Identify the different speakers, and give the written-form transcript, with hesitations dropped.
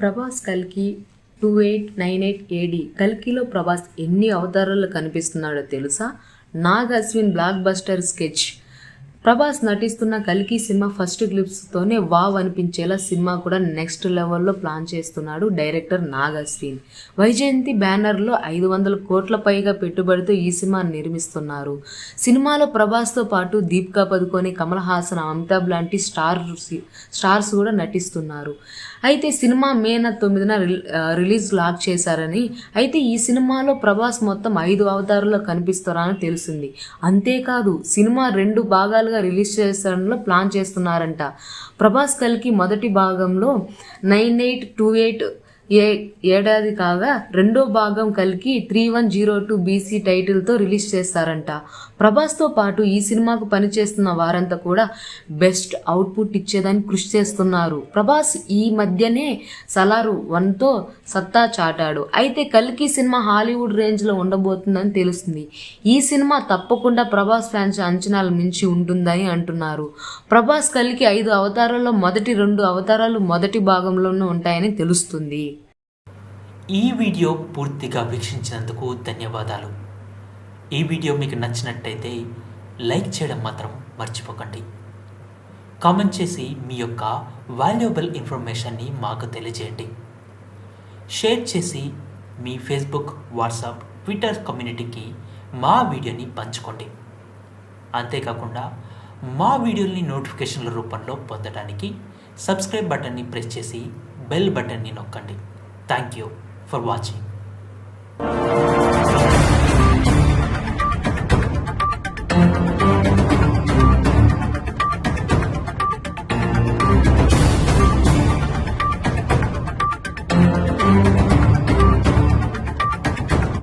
Speaker 1: ప్రభాస్ కల్కి 2898 AD కల్కిలో ప్రభాస్ ఎన్ని అవతారాలు కనిపిస్తున్నాడో తెలుసా? Nag Ashwin block buster sketch. Prabhas నటిస్తున్న కల్కి సినిమా ఫస్ట్ క్లిప్స్తోనే వావ్ అనిపించేలా సినిమా కూడా నెక్స్ట్ లెవెల్లో ప్లాన్ చేస్తున్నాడు డైరెక్టర్ నాగ్ అశ్విన్. వైజయంతి బ్యానర్లో 500 కోట్ల పైగా పెట్టుబడితో ఈ సినిమా నిర్మిస్తున్నారు. సినిమాలో ప్రభాస్తో పాటు దీపికా పదుకొనె, కమల్ హాసన్, అమితాబ్ లాంటి స్టార్స్ కూడా నటిస్తున్నారు. అయితే సినిమా మే 9న రిలీజ్ లాక్ చేశారని, అయితే ఈ సినిమాలో ప్రభాస్ మొత్తం 5 అవతారాల్లో కనిపిస్తారని తెలిసింది. అంతేకాదు సినిమా 2 భాగాలుగా రిలీజ్ చేసడంలో ప్లాన్ చేస్తున్నారంట. ప్రభాస్ కల్కి మొదటి భాగంలో 9828 ఏడాది కాగా రెండో భాగం కల్కి 3102 BC టైటిల్తో రిలీజ్ చేస్తారంట. ప్రభాస్తో పాటు ఈ సినిమాకు పనిచేస్తున్న వారంతా కూడా బెస్ట్ అవుట్పుట్ ఇచ్చేదానికి కృషి చేస్తున్నారు. ప్రభాస్ ఈ మధ్యనే సలార్ 1తో సత్తా చాటాడు. అయితే కల్కి సినిమా హాలీవుడ్ రేంజ్లో ఉండబోతుందని తెలుస్తుంది. ఈ సినిమా తప్పకుండా ప్రభాస్ ఫ్యాన్స్ అంచనాలు మించి ఉంటుందని అంటున్నారు. ప్రభాస్ కల్కి 5 అవతారాల్లో మొదటి 2 అవతారాలు మొదటి భాగంలోనే ఉంటాయని తెలుస్తుంది.
Speaker 2: ఈ వీడియో పూర్తిగా వీక్షించినందుకు ధన్యవాదాలు. ఈ వీడియో మీకు నచ్చినట్టయితే లైక్ చేయడం మాత్రం మర్చిపోకండి. కామెంట్ చేసి మీ యొక్క వాల్యుబుల్ ఇన్ఫర్మేషన్ని మాకు తెలియజేయండి. షేర్ చేసి మీ ఫేస్బుక్, వాట్సాప్, ట్విట్టర్ కమ్యూనిటీకి మా వీడియోని పంచుకోండి. అంతేకాకుండా మా వీడియోని నోటిఫికేషన్ల రూపంలో పొందడానికి సబ్స్క్రైబ్ బటన్ని ప్రెస్ చేసి బెల్ బటన్ని నొక్కండి. Thank you for watching.